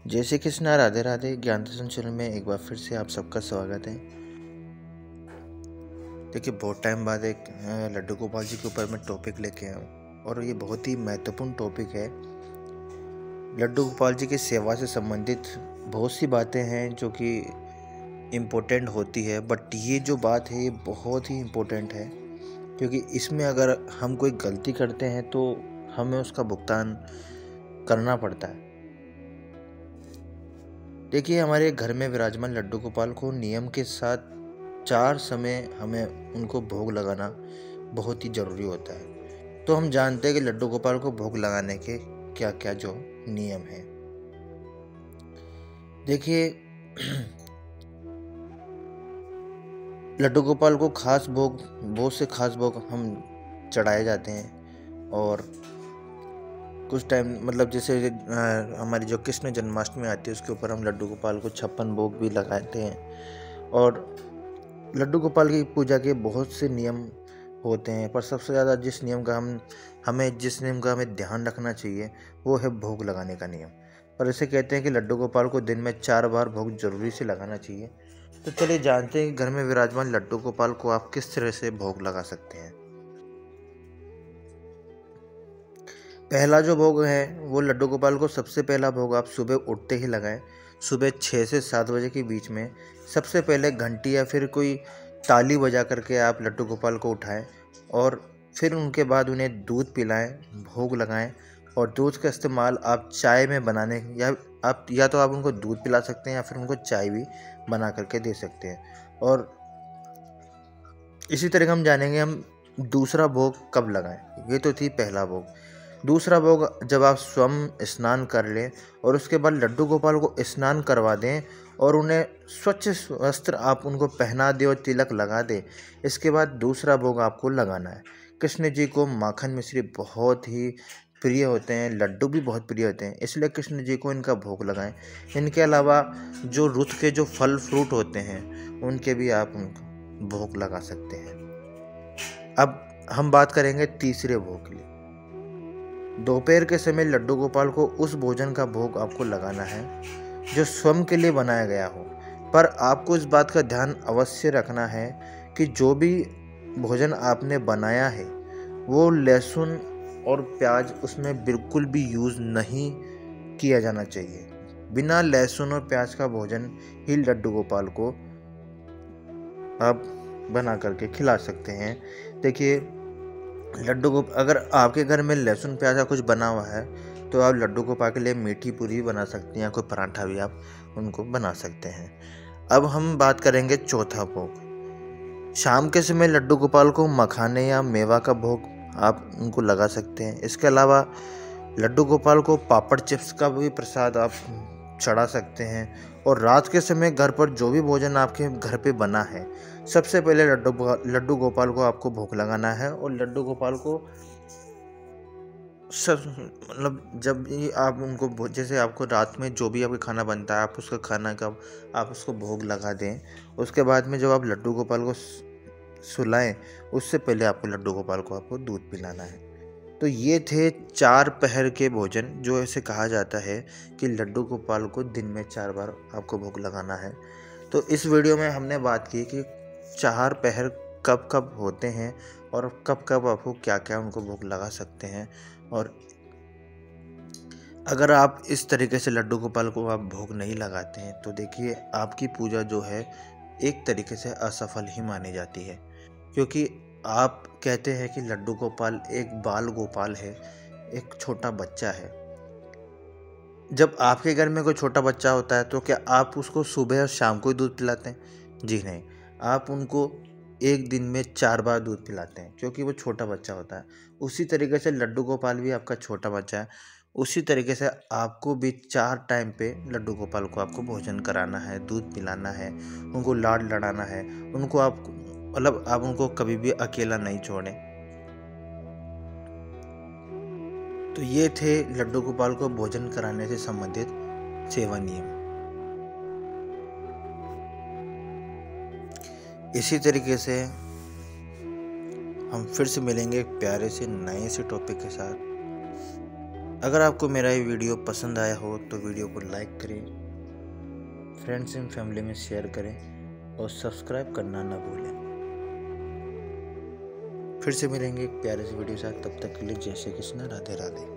जय श्री कृष्णा, राधे राधे। ज्ञान दर्शन चैनल में एक बार फिर से आप सबका स्वागत है। देखिए, बहुत टाइम बाद एक लड्डू गोपाल जी के ऊपर मैं टॉपिक लेके आया हूँ और ये बहुत ही महत्वपूर्ण टॉपिक है। लड्डू गोपाल जी की सेवा से संबंधित बहुत सी बातें हैं जो कि इम्पोर्टेंट होती है, बट ये जो बात है ये बहुत ही इम्पोर्टेंट है, क्योंकि इसमें अगर हम कोई गलती करते हैं तो हमें उसका भुगतान करना पड़ता है। देखिए, हमारे घर में विराजमान लड्डू गोपाल को नियम के साथ 4 समय हमें उनको भोग लगाना बहुत ही ज़रूरी होता है। तो हम जानते हैं कि लड्डू गोपाल को भोग लगाने के क्या क्या जो नियम हैं। देखिए, लड्डू गोपाल को खास भोग, बहुत से खास भोग हम चढ़ाए जाते हैं। और कुछ टाइम मतलब जैसे हमारी जो कृष्ण जन्माष्टमी आती है उसके ऊपर हम लड्डू गोपाल को 56 भोग भी लगाते हैं। और लड्डू गोपाल की पूजा के बहुत से नियम होते हैं, पर सबसे ज़्यादा जिस नियम का हमें ध्यान रखना चाहिए वो है भोग लगाने का नियम। और ऐसे कहते हैं कि लड्डू गोपाल को दिन में 4 बार भोग जरूरी से लगाना चाहिए। तो चलिए जानते हैं कि घर में विराजमान लड्डू गोपाल को आप किस तरह से भोग लगा सकते हैं। पहला जो भोग है वो लड्डू गोपाल को सबसे पहला भोग आप सुबह उठते ही लगाएं। सुबह 6 से 7 बजे के बीच में सबसे पहले घंटी या फिर कोई ताली बजा करके आप लड्डू गोपाल को उठाएं और फिर उनके बाद उन्हें दूध पिलाएं, भोग लगाएं। और दूध का इस्तेमाल आप चाय में बनाने या तो आप उनको दूध पिला सकते हैं या फिर उनको चाय भी बना करके दे सकते हैं। और इसी तरह हम जानेंगे हम दूसरा भोग कब लगाएं। ये तो थी पहला भोग। दूसरा भोग जब आप स्वयं स्नान कर लें और उसके बाद लड्डू गोपाल को स्नान करवा दें और उन्हें स्वच्छ वस्त्र आप उनको पहना दें और तिलक लगा दें। इसके बाद दूसरा भोग आपको लगाना है। कृष्ण जी को माखन मिश्री बहुत ही प्रिय होते हैं, लड्डू भी बहुत प्रिय होते हैं, इसलिए कृष्ण जी को इनका भोग लगाएं। इनके अलावा जो रुत के जो फल फ्रूट होते हैं उनके भी आप उनको भोग लगा सकते हैं। अब हम बात करेंगे तीसरे भोग की। दोपहर के समय लड्डू गोपाल को उस भोजन का भोग आपको लगाना है जो स्वयं के लिए बनाया गया हो। पर आपको इस बात का ध्यान अवश्य रखना है कि जो भी भोजन आपने बनाया है वो लहसुन और प्याज उसमें बिल्कुल भी यूज़ नहीं किया जाना चाहिए। बिना लहसुन और प्याज का भोजन ही लड्डू गोपाल को आप बना करके खिला सकते हैं। देखिए, लड्डू को अगर आपके घर में लहसुन प्याज का कुछ बना हुआ है तो आप लड्डू गोपाल के लिए मीठी पूरी बना सकते हैं या कोई पराठा भी आप उनको बना सकते हैं। अब हम बात करेंगे चौथा भोग। शाम के समय लड्डू गोपाल को मखाने या मेवा का भोग आप उनको लगा सकते हैं। इसके अलावा लड्डू गोपाल को पापड़ चिप्स का भी प्रसाद आप चढ़ा सकते हैं। और रात के समय घर पर जो भी भोजन आपके घर पे बना है सबसे पहले लड्डू गोपाल को आपको भोग लगाना है। और लड्डू गोपाल को सब मतलब जब भी आप उनको जैसे आपको रात में जो भी आपका खाना बनता है आप उसका खाना का आप उसको भोग लगा दें। उसके बाद में जब आप लड्डू गोपाल को सुलाएं उससे पहले आपको लड्डू गोपाल को आपको दूध पिलाना है। तो ये थे 4 पहर के भोजन जो ऐसे कहा जाता है कि लड्डू गोपाल को दिन में 4 बार आपको भोग लगाना है। तो इस वीडियो में हमने बात की कि 4 पहर कब कब होते हैं और कब कब आपको क्या क्या उनको भोग लगा सकते हैं। और अगर आप इस तरीके से लड्डू गोपाल को आप भोग नहीं लगाते हैं तो देखिए आपकी पूजा जो है एक तरीके से असफल ही मानी जाती है, क्योंकि आप कहते हैं कि लड्डू गोपाल एक बाल गोपाल है, एक छोटा बच्चा है। जब आपके घर में कोई छोटा बच्चा होता है तो क्या आप उसको सुबह और शाम को ही दूध पिलाते हैं? जी नहीं, आप उनको एक दिन में 4 बार दूध पिलाते हैं, क्योंकि वो छोटा बच्चा होता है। उसी तरीके से लड्डू गोपाल भी आपका छोटा बच्चा है। उसी तरीके से आपको भी 4 टाइम पे लड्डू गोपाल को आपको भोजन कराना है, दूध पिलाना है, उनको लाड लड़ाना है। उनको आप मतलब आप उनको कभी भी अकेला नहीं छोड़ें। तो ये थे लड्डू गोपाल को भोजन कराने से संबंधित सेवा नियम। इसी तरीके से हम फिर से मिलेंगे एक प्यारे से नए से टॉपिक के साथ। अगर आपको मेरा ये वीडियो पसंद आया हो तो वीडियो को लाइक करें, फ्रेंड्स एंड फैमिली में शेयर करें और सब्सक्राइब करना ना भूलें। फिर से मिलेंगे एक प्यारे से वीडियो के साथ, तब तक के लिए जय श्री कृष्ण, राधे राधे।